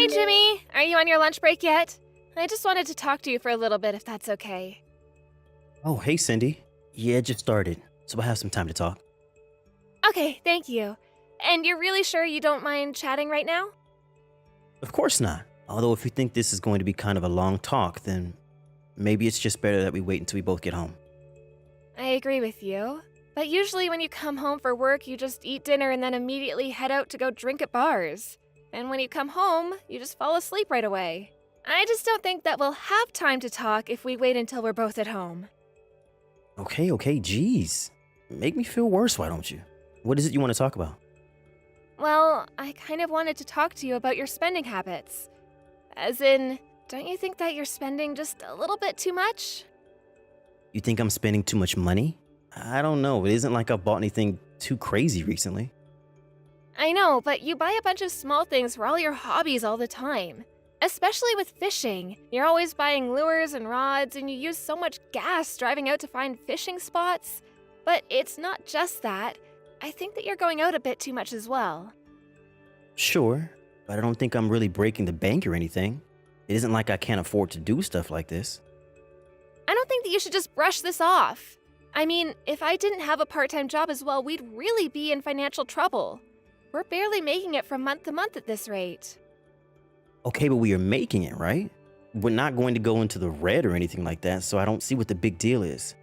Hey, Jimmy! Are you on your lunch break yet? I just wanted to talk to you for a little bit if that's okay. Oh, hey, Cindy. Yeah, just started, so I have some time to talk. Okay, thank you. And you're really sure you don't mind chatting right now? Of course not. Although, if you think this is going to be kind of a long talk, then maybe it's just better that we wait until we both get home. I agree with you. But usually when you come home for work, you just eat dinner and then immediately head out to go drink at bars. And when you come home, you just fall asleep right away. I just don't think that we'll have time to talk if we wait until we're both at home. Okay, geez. Make me feel worse, why don't you? What is it you want to talk about? Well, I kind of wanted to talk to you about your spending habits. As in, don't you think that you're spending just a little bit too much? You think I'm spending too much money? I don't know. It isn't like I've bought anything too crazy recently. I know, but you buy a bunch of small things for all your hobbies all the time. Especially with fishing. You're always buying lures and rods, and you use so much gas driving out to find fishing spots. But it's not just that. I think that you're going out a bit too much as well. Sure, but I don't think I'm really breaking the bank or anything. It isn't like I can't afford to do stuff like this. I don't think that you should just brush this off. I mean, if I didn't have a part-time job as well, we'd really be in financial trouble. We're barely making it from month to month at this rate. Okay, but we are making it, right? We're not going to go into the red or anything like that, so I don't see what the big deal is.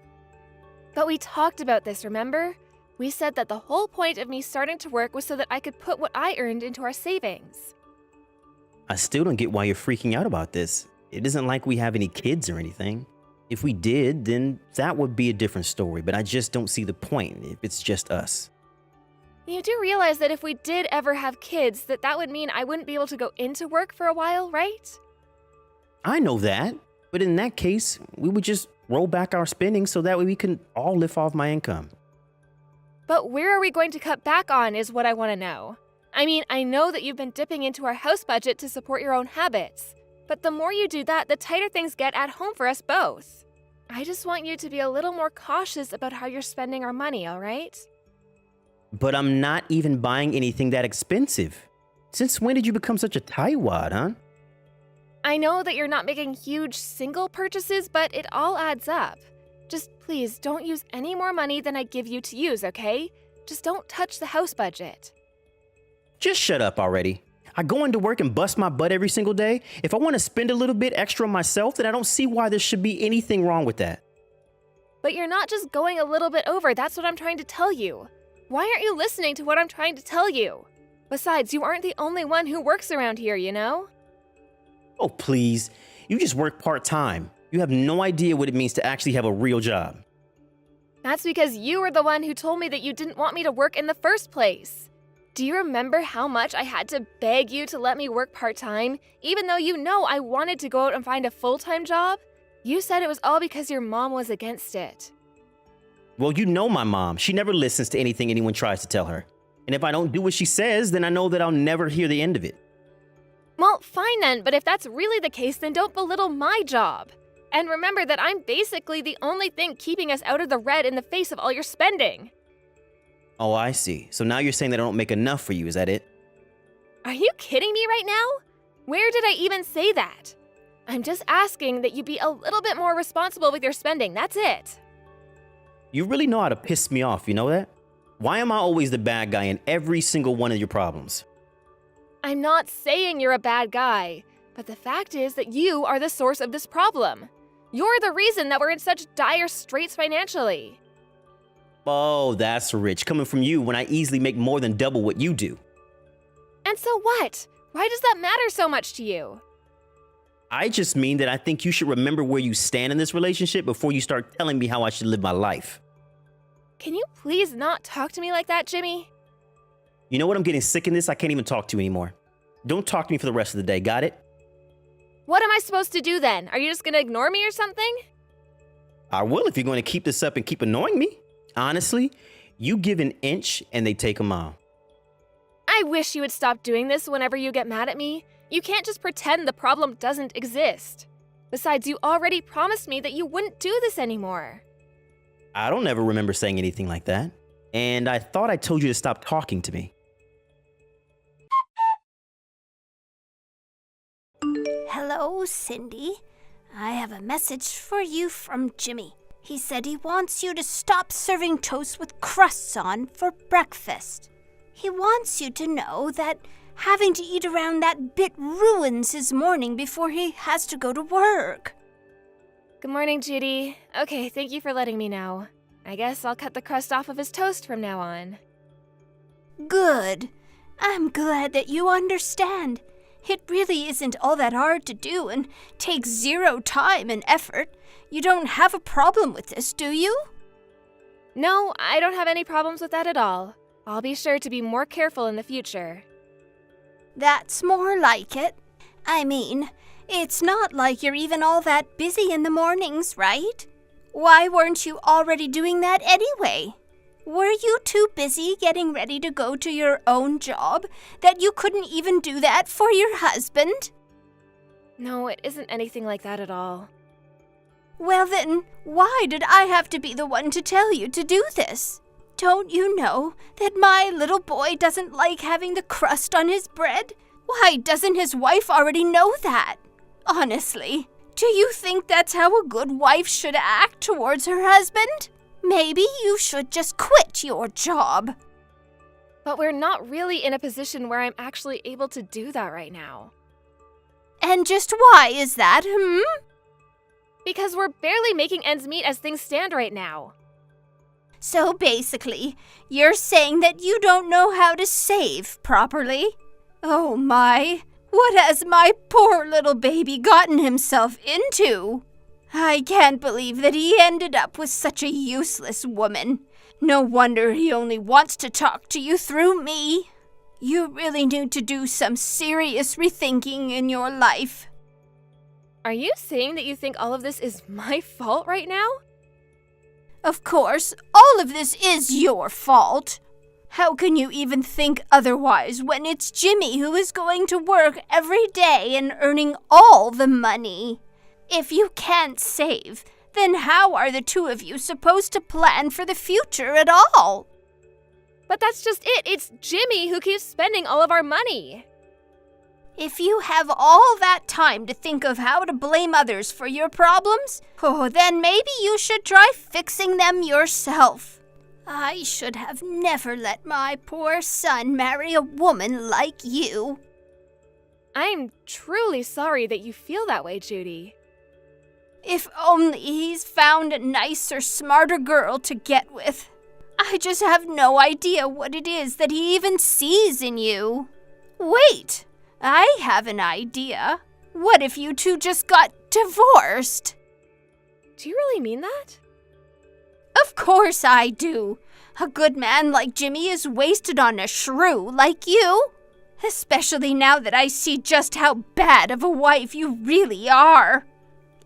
But we talked about this, remember? We said that the whole point of me starting to work was so that I could put what I earned into our savings. I still don't get why you're freaking out about this. It isn't like we have any kids or anything. If we did, then that would be a different story, but I just don't see the point if it's just us. You do realize that if we did ever have kids, that would mean I wouldn't be able to go into work for a while, right? I know that, but in that case, we would just roll back our spending so that way we can all live off my income. But where are we going to cut back on is what I want to know. I mean, I know that you've been dipping into our house budget to support your own habits. But the more you do that, the tighter things get at home for us both. I just want you to be a little more cautious about how you're spending our money, all right? But I'm not even buying anything that expensive. Since when did you become such a tightwad, huh? I know that you're not making huge single purchases, but it all adds up. Just please don't use any more money than I give you to use, okay? Just don't touch the house budget. Just shut up already. I go into work and bust my butt every single day. If I want to spend a little bit extra on myself, then I don't see why there should be anything wrong with that. But you're not just going a little bit over, that's what I'm trying to tell you. Why aren't you listening to what I'm trying to tell you? Besides, you aren't the only one who works around here, you know? Oh, please. You just work part-time. You have no idea what it means to actually have a real job. That's because you were the one who told me that you didn't want me to work in the first place. Do you remember how much I had to beg you to let me work part-time, even though you know I wanted to go out and find a full-time job? You said it was all because your mom was against it. Well, you know my mom. She never listens to anything anyone tries to tell her. And if I don't do what she says, then I know that I'll never hear the end of it. Well, fine then, but if that's really the case, then don't belittle my job. And remember that I'm basically the only thing keeping us out of the red in the face of all your spending. Oh, I see. So now you're saying that I don't make enough for you, is that it? Are you kidding me right now? Where did I even say that? I'm just asking that you be a little bit more responsible with your spending, that's it. You really know how to piss me off, you know that? Why am I always the bad guy in every single one of your problems? I'm not saying you're a bad guy, but the fact is that you are the source of this problem. You're the reason that we're in such dire straits financially. Oh, that's rich coming from you when I easily make more than double what you do. And so what? Why does that matter so much to you? I just mean that I think you should remember where you stand in this relationship before you start telling me how I should live my life. Can you please not talk to me like that, Jimmy? You know what? I'm getting sick of this. I can't even talk to you anymore. Don't talk to me for the rest of the day, got it? What am I supposed to do then? Are you just gonna ignore me or something? I will if you're going to keep this up and keep annoying me. Honestly, you give an inch and they take a mile. I wish you would stop doing this whenever you get mad at me. You can't just pretend the problem doesn't exist. Besides, you already promised me that you wouldn't do this anymore. I don't ever remember saying anything like that. And I thought I told you to stop talking to me. Hello, Cindy. I have a message for you from Jimmy. He said he wants you to stop serving toast with crusts on for breakfast. He wants you to know that having to eat around that bit ruins his morning before he has to go to work. Good morning, Judy. Okay, thank you for letting me know. I guess I'll cut the crust off of his toast from now on. Good. I'm glad that you understand. It really isn't all that hard to do and takes zero time and effort. You don't have a problem with this, do you? No, I don't have any problems with that at all. I'll be sure to be more careful in the future. That's more like it. I mean, it's not like you're even all that busy in the mornings, right? Why weren't you already doing that anyway? Were you too busy getting ready to go to your own job that you couldn't even do that for your husband? No, it isn't anything like that at all. Well then, why did I have to be the one to tell you to do this? Don't you know that my little boy doesn't like having the crust on his bread? Why doesn't his wife already know that? Honestly, do you think that's how a good wife should act towards her husband? Maybe you should just quit your job. But we're not really in a position where I'm actually able to do that right now. And just why is that, Because we're barely making ends meet as things stand right now. So basically, you're saying that you don't know how to save properly? Oh my, what has my poor little baby gotten himself into? I can't believe that he ended up with such a useless woman. No wonder he only wants to talk to you through me. You really need to do some serious rethinking in your life. Are you saying that you think all of this is my fault right now? Of course, all of this is your fault. How can you even think otherwise when it's Jimmy who is going to work every day and earning all the money? If you can't save, then how are the two of you supposed to plan for the future at all? But that's just it. It's Jimmy who keeps spending all of our money. If you have all that time to think of how to blame others for your problems, then maybe you should try fixing them yourself. I should have never let my poor son marry a woman like you. I'm truly sorry that you feel that way, Judy. If only he's found a nicer, smarter girl to get with. I just have no idea what it is that he even sees in you. Wait, I have an idea. What if you two just got divorced? Do you really mean that? Of course I do. A good man like Jimmy is wasted on a shrew like you. Especially now that I see just how bad of a wife you really are.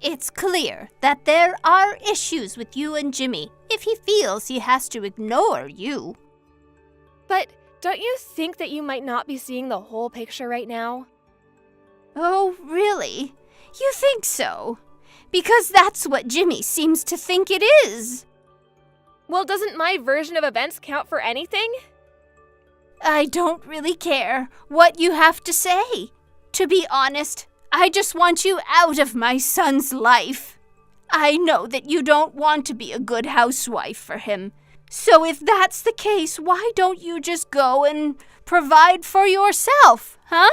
It's clear that there are issues with you and Jimmy if he feels he has to ignore you. But don't you think that you might not be seeing the whole picture right now? Oh, really? You think so? Because that's what Jimmy seems to think it is. Well, doesn't my version of events count for anything? I don't really care what you have to say. To be honest, I just want you out of my son's life. I know that you don't want to be a good housewife for him. So if that's the case, why don't you just go and provide for yourself, huh?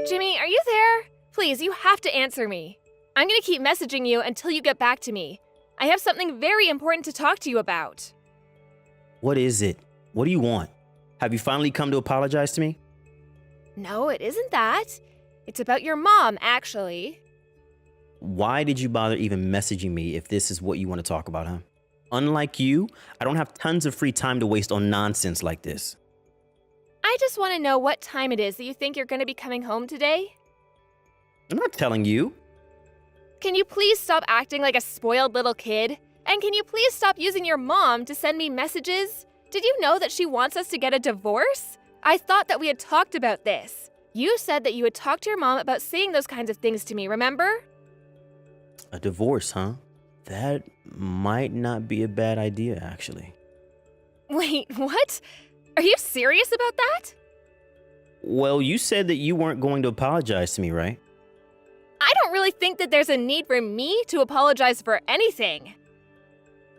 Jimmy, are you there? Please, you have to answer me. I'm gonna keep messaging you until you get back to me. I have something very important to talk to you about. What is it? What do you want? Have you finally come to apologize to me? No, it isn't that. It's about your mom, actually. Why did you bother even messaging me if this is what you want to talk about, huh? Unlike you, I don't have tons of free time to waste on nonsense like this. I just want to know what time it is that you think you're going to be coming home today. I'm not telling you. Can you please stop acting like a spoiled little kid? And can you please stop using your mom to send me messages? Did you know that she wants us to get a divorce? I thought that we had talked about this. You said that you would talk to your mom about saying those kinds of things to me, remember? A divorce, huh? That might not be a bad idea, actually. Wait, what? Are you serious about that? Well, you said that you weren't going to apologize to me, right? I don't really think that there's a need for me to apologize for anything.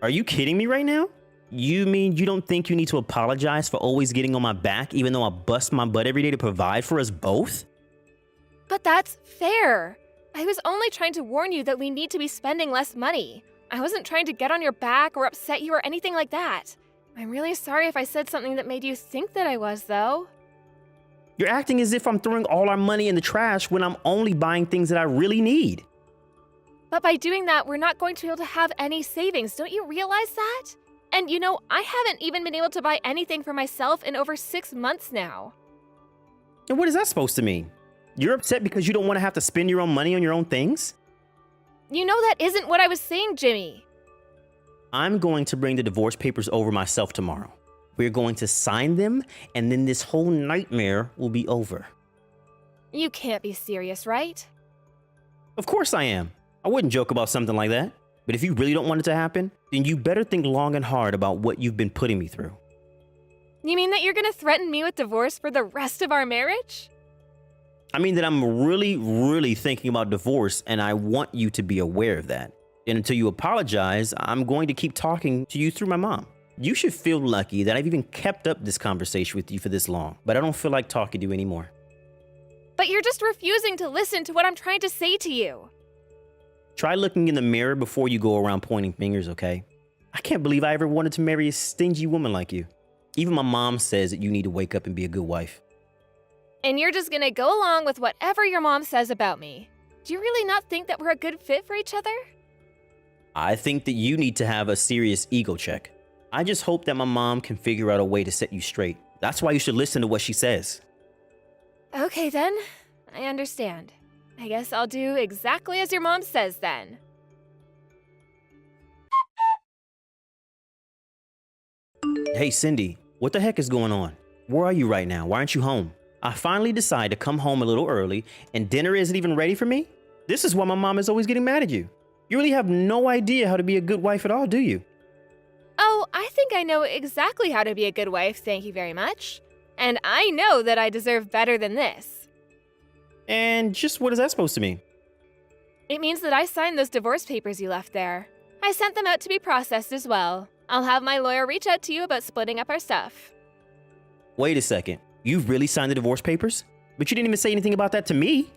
Are you kidding me right now? You mean you don't think you need to apologize for always getting on my back even though I bust my butt every day to provide for us both? But that's fair. I was only trying to warn you that we need to be spending less money. I wasn't trying to get on your back or upset you or anything like that. I'm really sorry if I said something that made you think that I was, though. You're acting as if I'm throwing all our money in the trash when I'm only buying things that I really need. But by doing that, we're not going to be able to have any savings. Don't you realize that? And you know, I haven't even been able to buy anything for myself in over 6 months now. And what is that supposed to mean? You're upset because you don't want to have to spend your own money on your own things? You know that isn't what I was saying, Jimmy. I'm going to bring the divorce papers over myself tomorrow. We're going to sign them, and then this whole nightmare will be over. You can't be serious, right? Of course I am. I wouldn't joke about something like that. But if you really don't want it to happen, then you better think long and hard about what you've been putting me through. You mean that you're gonna threaten me with divorce for the rest of our marriage? I mean that I'm really thinking about divorce, and I want you to be aware of that. And until you apologize, I'm going to keep talking to you through my mom. You should feel lucky that I've even kept up this conversation with you for this long, but I don't feel like talking to you anymore. But you're just refusing to listen to what I'm trying to say to you. Try looking in the mirror before you go around pointing fingers, okay? I can't believe I ever wanted to marry a stingy woman like you. Even my mom says that you need to wake up and be a good wife. And you're just gonna go along with whatever your mom says about me. Do you really not think that we're a good fit for each other? I think that you need to have a serious ego check. I just hope that my mom can figure out a way to set you straight. That's why you should listen to what she says. Okay then, I understand. I guess I'll do exactly as your mom says then. Hey Cindy, what the heck is going on? Where are you right now? Why aren't you home? I finally decided to come home a little early and dinner isn't even ready for me? This is why my mom is always getting mad at you. You really have no idea how to be a good wife at all, do you? Oh, I think I know exactly how to be a good wife, thank you very much. And I know that I deserve better than this. And just what is that supposed to mean? It means that I signed those divorce papers you left there. I sent them out to be processed as well. I'll have my lawyer reach out to you about splitting up our stuff. Wait a second. You really signed the divorce papers? But you didn't even say anything about that to me.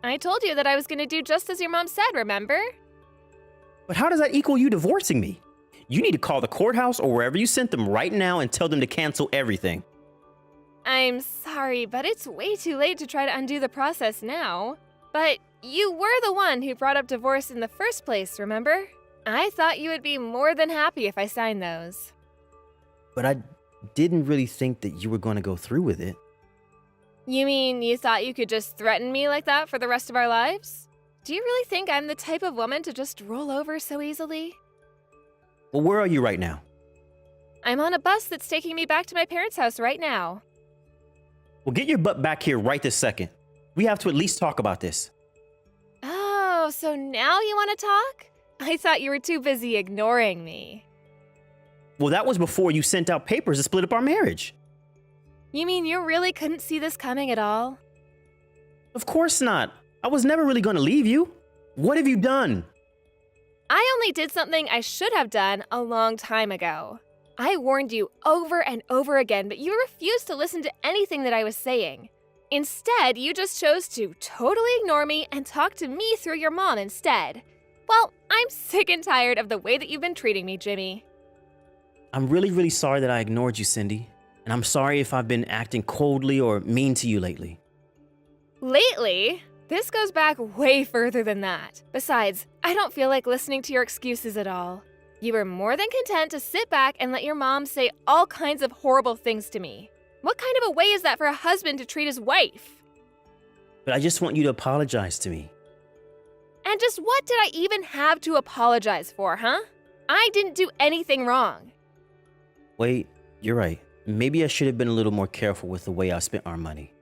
I told you that I was going to do just as your mom said, remember? But how does that equal you divorcing me? You need to call the courthouse or wherever you sent them right now and tell them to cancel everything. I'm sorry, but it's way too late to try to undo the process now. But you were the one who brought up divorce in the first place, remember? I thought you would be more than happy if I signed those. But I didn't really think that you were going to go through with it. You mean you thought you could just threaten me like that for the rest of our lives? Do you really think I'm the type of woman to just roll over so easily? Well, where are you right now? I'm on a bus that's taking me back to my parents' house right now. Well, get your butt back here right this second. We have to at least talk about this. Oh, so now you want to talk? I thought you were too busy ignoring me. Well, that was before you sent out papers to split up our marriage. You mean you really couldn't see this coming at all? Of course not. I was never really going to leave you. What have you done? I only did something I should have done a long time ago. I warned you over and over again, but you refused to listen to anything that I was saying. Instead, you just chose to totally ignore me and talk to me through your mom instead. Well, I'm sick and tired of the way that you've been treating me, Jimmy. I'm really sorry that I ignored you, Cindy. And I'm sorry if I've been acting coldly or mean to you lately. Lately? This goes back way further than that. Besides, I don't feel like listening to your excuses at all. You were more than content to sit back and let your mom say all kinds of horrible things to me. What kind of a way is that for a husband to treat his wife? But I just want you to apologize to me. And just what did I even have to apologize for, huh? I didn't do anything wrong. Wait, you're right. Maybe I should have been a little more careful with the way I spent our money.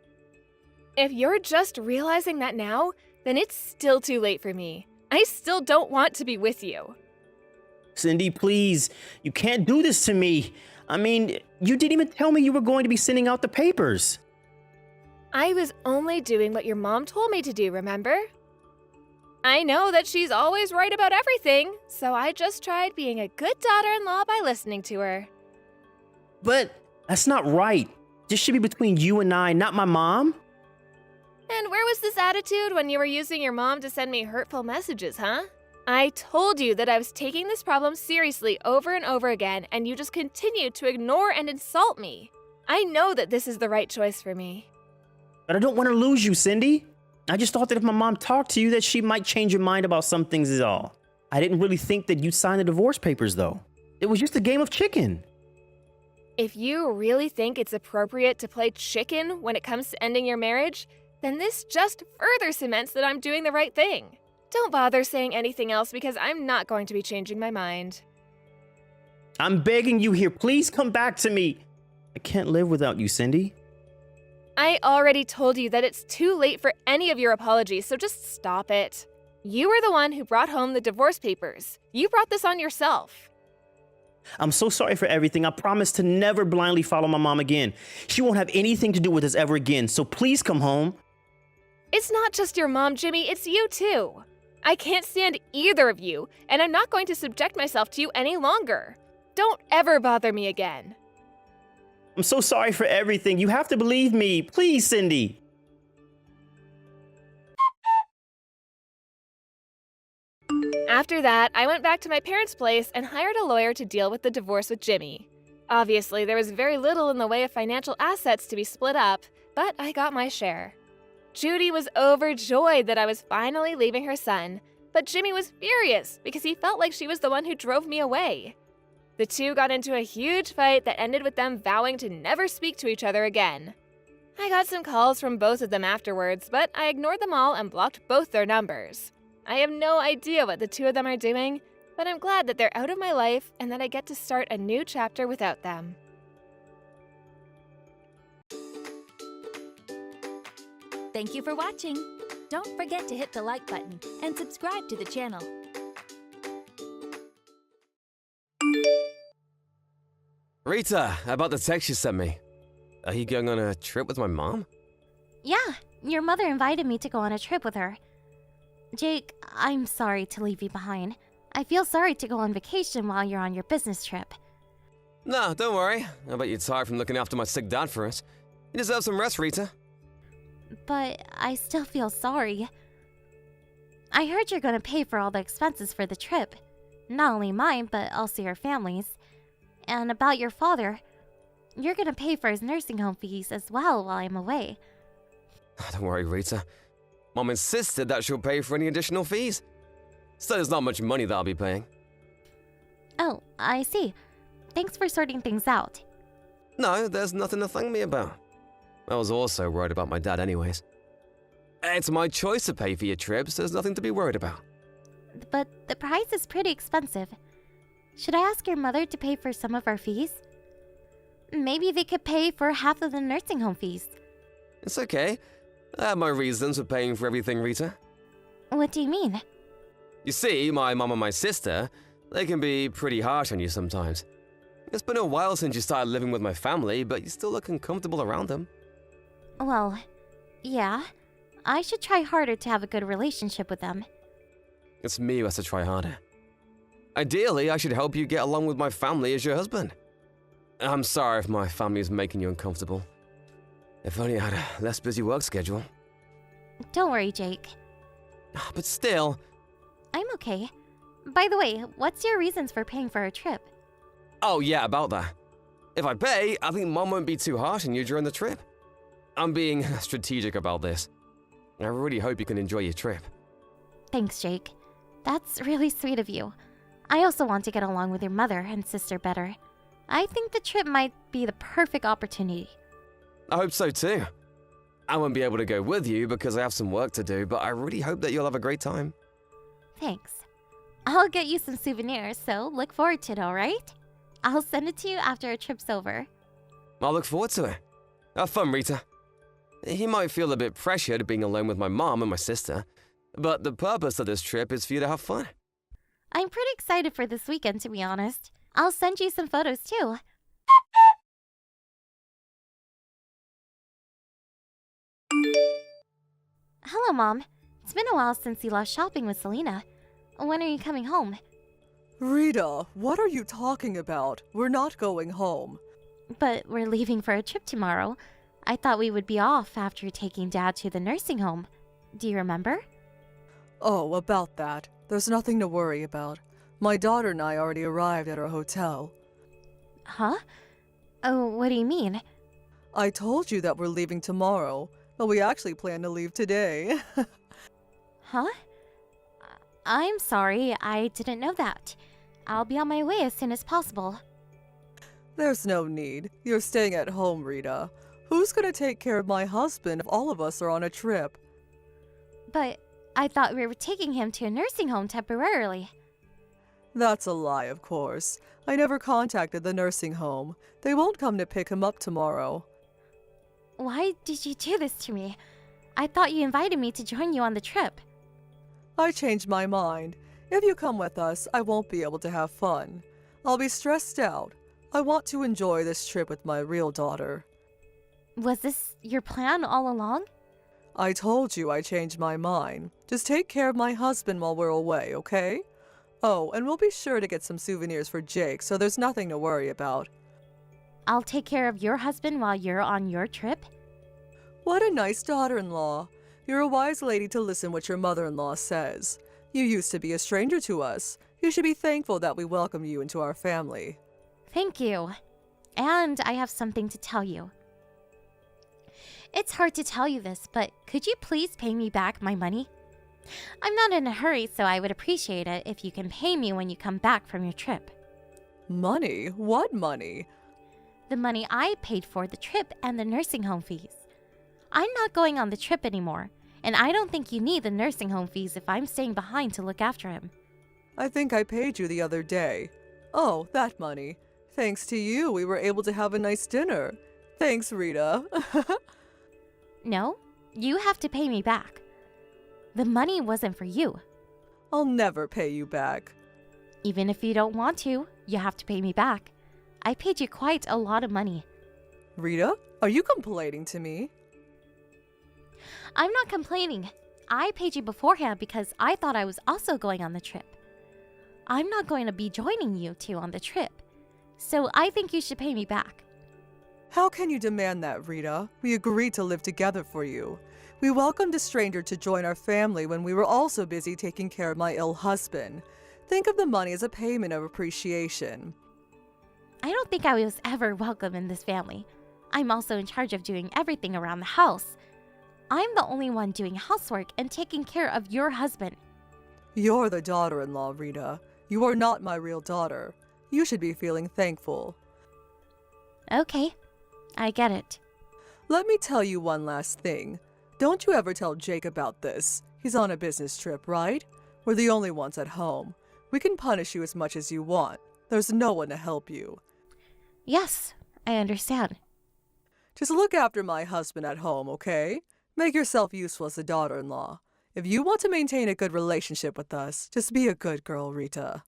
If you're just realizing that now, then it's still too late for me. I still don't want to be with you. Cindy, please. You can't do this to me. I mean, you didn't even tell me you were going to be sending out the papers. I was only doing what your mom told me to do, remember? I know that she's always right about everything, so I just tried being a good daughter-in-law by listening to her. But that's not right. This should be between you and I, not my mom. And where was this attitude when you were using your mom to send me hurtful messages, huh? I told you that I was taking this problem seriously over and over again, and you just continued to ignore and insult me. I know that this is the right choice for me. But I don't want to lose you, Cindy. I just thought that if my mom talked to you that she might change your mind about some things is all. I didn't really think that you'd sign the divorce papers, though. It was just a game of chicken. If you really think it's appropriate to play chicken when it comes to ending your marriage, then this just further cements that I'm doing the right thing. Don't bother saying anything else because I'm not going to be changing my mind. I'm begging you here, please come back to me. I can't live without you, Cindy. I already told you that it's too late for any of your apologies, so just stop it. You were the one who brought home the divorce papers. You brought this on yourself. I'm so sorry for everything. I promise to never blindly follow my mom again. She won't have anything to do with us ever again, so please come home. It's not just your mom, Jimmy, it's you too. I can't stand either of you, and I'm not going to subject myself to you any longer. Don't ever bother me again. I'm so sorry for everything. You have to believe me. Please, Cindy. After that, I went back to my parents' place and hired a lawyer to deal with the divorce with Jimmy. Obviously, there was very little in the way of financial assets to be split up, but I got my share. Judy was overjoyed that I was finally leaving her son, but Jimmy was furious because he felt like she was the one who drove me away. The two got into a huge fight that ended with them vowing to never speak to each other again. I got some calls from both of them afterwards, but I ignored them all and blocked both their numbers. I have no idea what the two of them are doing, but I'm glad that they're out of my life and that I get to start a new chapter without them. Thank you for watching. Don't forget to hit the like button and subscribe to the channel. Rita, about the text you sent me. Are you going on a trip with my mom? Yeah, your mother invited me to go on a trip with her. Jake, I'm sorry to leave you behind. I feel sorry to go on vacation while you're on your business trip. No, don't worry. I bet you're tired from looking after my sick dad for us. You deserve some rest, Rita. But I still feel sorry. I heard you're gonna pay for all the expenses for the trip. Not only mine, but also your family's. And about your father, you're gonna pay for his nursing home fees as well while I'm away. Don't worry, Rita. Mom insisted that she'll pay for any additional fees. So there's not much money that I'll be paying. Oh, I see. Thanks for sorting things out. No, there's nothing to thank me about. I was also worried about my dad anyways. It's my choice to pay for your trips, there's nothing to be worried about. But the price is pretty expensive. Should I ask your mother to pay for some of our fees? Maybe they could pay for half of the nursing home fees. It's okay. I have my reasons for paying for everything, Rita. What do you mean? You see, my mom and my sister, they can be pretty harsh on you sometimes. It's been a while since you started living with my family, but you still look uncomfortable around them. Well, yeah. I should try harder to have a good relationship with them. It's me who has to try harder. Ideally, I should help you get along with my family as your husband. I'm sorry if my family is making you uncomfortable. If only I had a less busy work schedule. Don't worry, Jake. But still... I'm okay. By the way, what's your reasons for paying for our trip? Oh yeah, about that. If I pay, I think Mom won't be too harsh on you during the trip. I'm being strategic about this. I really hope you can enjoy your trip. Thanks, Jake. That's really sweet of you. I also want to get along with your mother and sister better. I think the trip might be the perfect opportunity. I hope so too. I won't be able to go with you because I have some work to do, but I really hope that you'll have a great time. Thanks. I'll get you some souvenirs, so look forward to it, alright? I'll send it to you after our trip's over. I'll look forward to it. Have fun, Rita. He might feel a bit pressured being alone with my mom and my sister, but the purpose of this trip is for you to have fun. I'm pretty excited for this weekend, to be honest. I'll send you some photos too. Hello, Mom. It's been a while since you left shopping with Selena. When are you coming home? Rita, what are you talking about? We're not going home. But we're leaving for a trip tomorrow. I thought we would be off after taking Dad to the nursing home. Do you remember? Oh, about that. There's nothing to worry about. My daughter and I already arrived at our hotel. Huh? Oh, what do you mean? I told you that we're leaving tomorrow, but we actually plan to leave today. Huh? I'm sorry, I didn't know that. I'll be on my way as soon as possible. There's no need. You're staying at home, Rita. Who's gonna take care of my husband if all of us are on a trip? But I thought we were taking him to a nursing home temporarily. That's a lie, of course. I never contacted the nursing home. They won't come to pick him up tomorrow. Why did you do this to me? I thought you invited me to join you on the trip. I changed my mind. If you come with us, I won't be able to have fun. I'll be stressed out. I want to enjoy this trip with my real daughter. Was this your plan all along? I told you I changed my mind. Just take care of my husband while we're away, okay? Oh, and we'll be sure to get some souvenirs for Jake, so there's nothing to worry about. I'll take care of your husband while you're on your trip? What a nice daughter-in-law. You're a wise lady to listen what your mother-in-law says. You used to be a stranger to us. You should be thankful that we welcome you into our family. Thank you. And I have something to tell you. It's hard to tell you this, but could you please pay me back my money? I'm not in a hurry, so I would appreciate it if you can pay me when you come back from your trip. Money? What money? The money I paid for the trip and the nursing home fees. I'm not going on the trip anymore, and I don't think you need the nursing home fees if I'm staying behind to look after him. I think I paid you the other day. Oh, that money. Thanks to you, we were able to have a nice dinner. Thanks, Rita. No, you have to pay me back. The money wasn't for you. I'll never pay you back. Even if you don't want to, you have to pay me back. I paid you quite a lot of money. Rita, are you complaining to me? I'm not complaining. I paid you beforehand because I thought I was also going on the trip. I'm not going to be joining you two on the trip, so I think you should pay me back. How can you demand that, Rita? We agreed to live together for you. We welcomed a stranger to join our family when we were also busy taking care of my ill husband. Think of the money as a payment of appreciation. I don't think I was ever welcome in this family. I'm also in charge of doing everything around the house. I'm the only one doing housework and taking care of your husband. You're the daughter-in-law, Rita. You are not my real daughter. You should be feeling thankful. Okay, I get it. Let me tell you one last thing. Don't you ever tell Jake about this. He's on a business trip, right? We're the only ones at home. We can punish you as much as you want. There's no one to help you. Yes, I understand. Just look after my husband at home, okay? Make yourself useful as a daughter-in-law. If you want to maintain a good relationship with us, just be a good girl, Rita.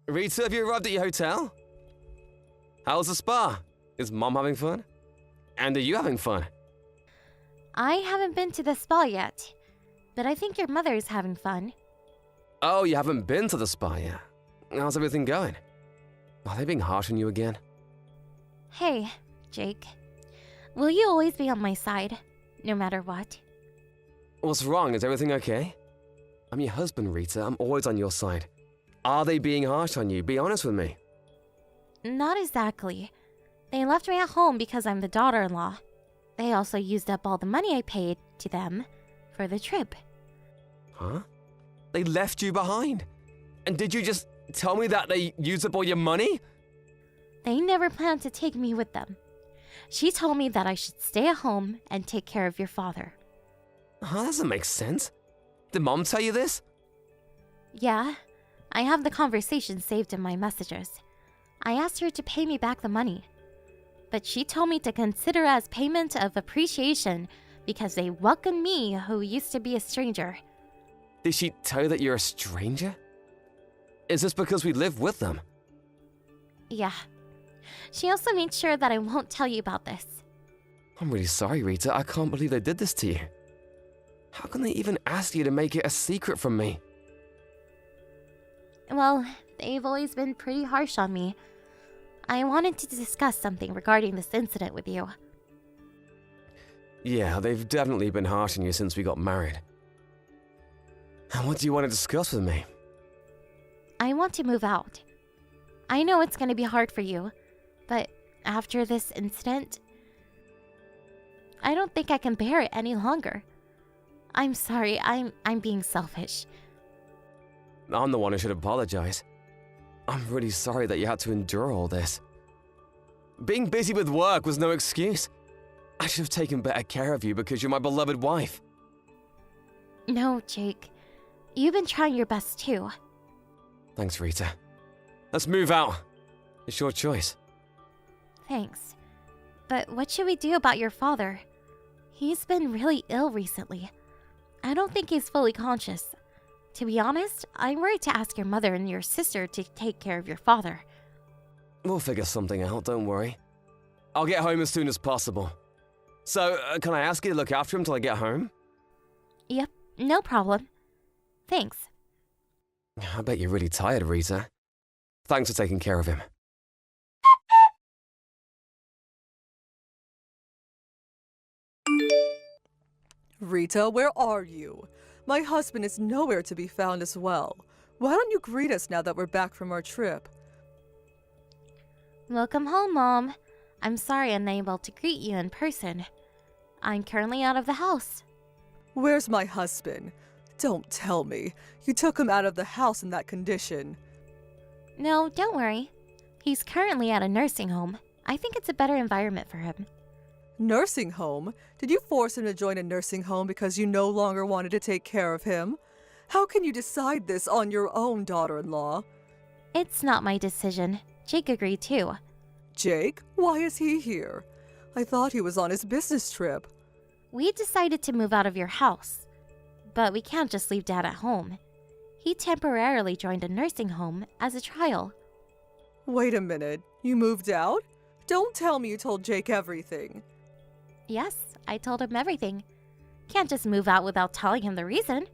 Rita, have you arrived at your hotel? How's the spa? Is Mom having fun? And are you having fun? I haven't been to the spa yet, but I think your mother is having fun. Oh, you haven't been to the spa yet. How's everything going? Are they being harsh on you again? Hey, Jake. Will you always be on my side, no matter what? What's wrong? Is everything okay? I'm your husband, Rita. I'm always on your side. Are they being harsh on you? Be honest with me. Not exactly. They left me at home because I'm the daughter-in-law. They also used up all the money I paid to them for the trip. Huh? They left you behind? And did you just tell me that they used up all your money? They never planned to take me with them. She told me that I should stay at home and take care of your father. Huh? That doesn't make sense. Did Mom tell you this? Yeah, I have the conversation saved in my messages. I asked her to pay me back the money, but she told me to consider as payment of appreciation because they welcomed me who used to be a stranger. Did she tell you that you're a stranger? Is this because we live with them? Yeah. She also made sure that I won't tell you about this. I'm really sorry, Rita. I can't believe they did this to you. How can they even ask you to make it a secret from me? Well, they've always been pretty harsh on me. I wanted to discuss something regarding this incident with you. Yeah, they've definitely been harsh on you since we got married. And what do you want to discuss with me? I want to move out. I know it's going to be hard for you, but after this incident, I don't think I can bear it any longer. I'm sorry, I'm being selfish. I'm the one who should apologize. I'm really sorry that you had to endure all this. Being busy with work was no excuse. I should have taken better care of you because you're my beloved wife. No, Jake. You've been trying your best too. Thanks, Rita. Let's move out. It's your choice. Thanks. But what should we do about your father? He's been really ill recently. I don't think he's fully conscious. To be honest, I'm worried to ask your mother and your sister to take care of your father. We'll figure something out, don't worry. I'll get home as soon as possible. So, can I ask you to look after him till I get home? Yep, no problem. Thanks. I bet you're really tired, Rita. Thanks for taking care of him. Rita, where are you? My husband is nowhere to be found as well. Why don't you greet us now that we're back from our trip? Welcome home, Mom. I'm sorry I'm unable to greet you in person. I'm currently out of the house. Where's my husband? Don't tell me. You took him out of the house in that condition. No, don't worry. He's currently at a nursing home. I think it's a better environment for him. Nursing home? Did you force him to join a nursing home because you no longer wanted to take care of him? How can you decide this on your own, daughter-in-law? It's not my decision. Jake agreed too. Jake? Why is he here? I thought he was on his business trip. We decided to move out of your house. But we can't just leave Dad at home. He temporarily joined a nursing home as a trial. Wait a minute. You moved out? Don't tell me you told Jake everything. Yes, I told him everything. Can't just move out without telling him the reason.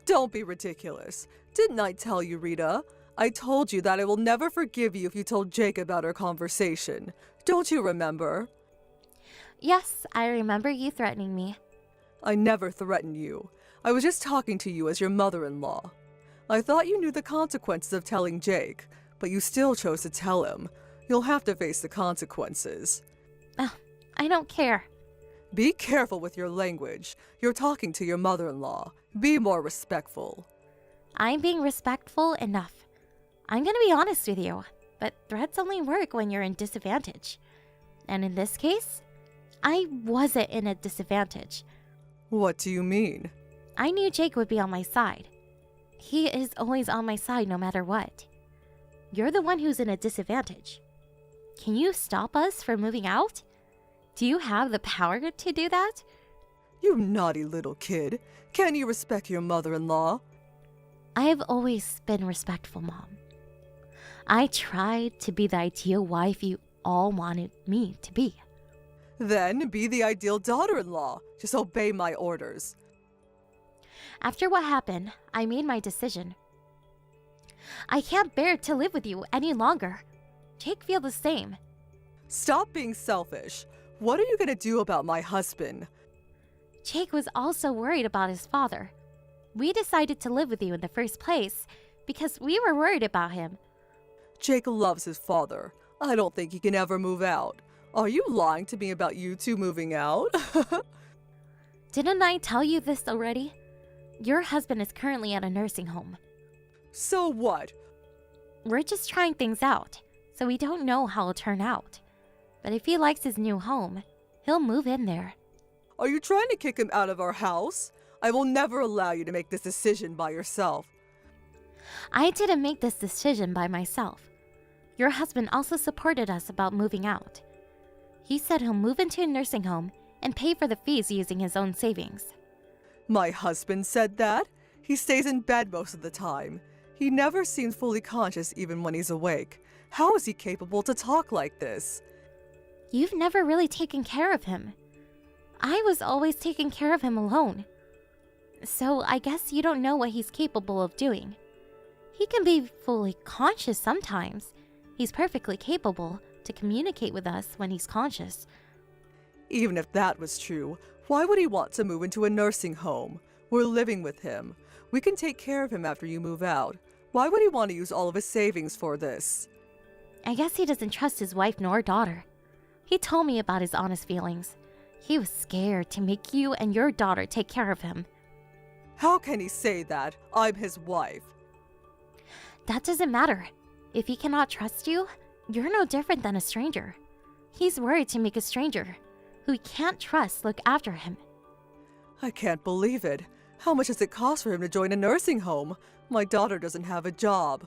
Don't be ridiculous. Didn't I tell you, Rita? I told you that I will never forgive you if you told Jake about our conversation. Don't you remember? Yes, I remember you threatening me. I never threatened you. I was just talking to you as your mother-in-law. I thought you knew the consequences of telling Jake, but you still chose to tell him. You'll have to face the consequences. I don't care. Be careful with your language. You're talking to your mother-in-law. Be more respectful. I'm being respectful enough. I'm gonna be honest with you, but threats only work when you're in disadvantage. And in this case, I wasn't in a disadvantage. What do you mean? I knew Jake would be on my side. He is always on my side no matter what. You're the one who's in a disadvantage. Can you stop us from moving out? Do you have the power to do that? You naughty little kid. Can you respect your mother-in-law? I've always been respectful, Mom. I tried to be the ideal wife you all wanted me to be. Then be the ideal daughter-in-law. Just obey my orders. After what happened, I made my decision. I can't bear to live with you any longer. Jake feels the same. Stop being selfish. What are you gonna do about my husband? Jake was also worried about his father. We decided to live with you in the first place because we were worried about him. Jake loves his father. I don't think he can ever move out. Are you lying to me about you two moving out? Didn't I tell you this already? Your husband is currently at a nursing home. So what? We're just trying things out, so we don't know how it'll turn out. But if he likes his new home, he'll move in there. Are you trying to kick him out of our house? I will never allow you to make this decision by yourself. I didn't make this decision by myself. Your husband also supported us about moving out. He said he'll move into a nursing home and pay for the fees using his own savings. My husband said that? He stays in bed most of the time. He never seems fully conscious even when he's awake. How is he capable to talk like this? You've never really taken care of him. I was always taking care of him alone. So I guess you don't know what he's capable of doing. He can be fully conscious sometimes. He's perfectly capable to communicate with us when he's conscious. Even if that was true, why would he want to move into a nursing home? We're living with him. We can take care of him after you move out. Why would he want to use all of his savings for this? I guess he doesn't trust his wife nor daughter. He told me about his honest feelings. He was scared to make you and your daughter take care of him. How can he say that? I'm his wife. That doesn't matter. If he cannot trust you, you're no different than a stranger. He's worried to make a stranger, who he can't trust, look after him. I can't believe it. How much does it cost for him to join a nursing home? My daughter doesn't have a job.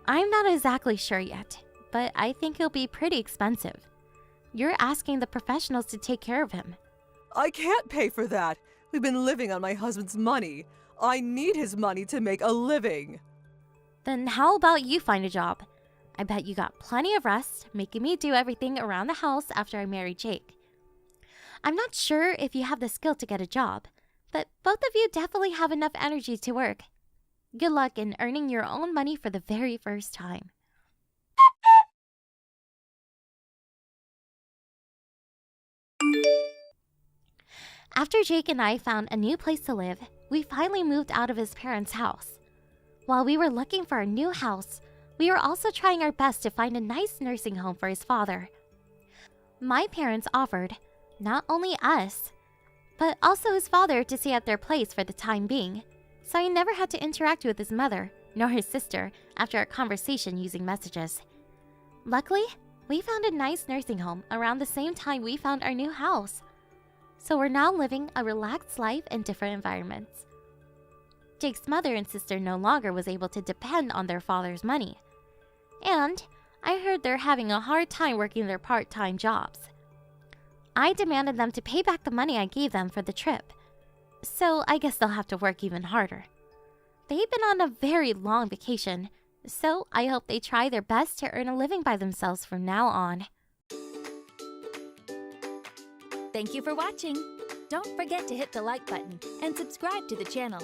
I'm not exactly sure yet, but I think it'll be pretty expensive. You're asking the professionals to take care of him. I can't pay for that. We've been living on my husband's money. I need his money to make a living. Then how about you find a job? I bet you got plenty of rest, making me do everything around the house after I married Jake. I'm not sure if you have the skill to get a job, but both of you definitely have enough energy to work. Good luck in earning your own money for the very first time. After Jake and I found a new place to live, we finally moved out of his parents' house. While we were looking for a new house, we were also trying our best to find a nice nursing home for his father. My parents offered, not only us, but also his father to stay at their place for the time being, so I never had to interact with his mother, nor his sister, after our conversation using messages. Luckily, we found a nice nursing home around the same time we found our new house. So we're now living a relaxed life in different environments. Jake's mother and sister no longer was able to depend on their father's money. And I heard they're having a hard time working their part-time jobs. I demanded them to pay back the money I gave them for the trip. So I guess they'll have to work even harder. They've been on a very long vacation, so I hope they try their best to earn a living by themselves from now on. Thank you for watching. Don't forget to hit the like button and subscribe to the channel.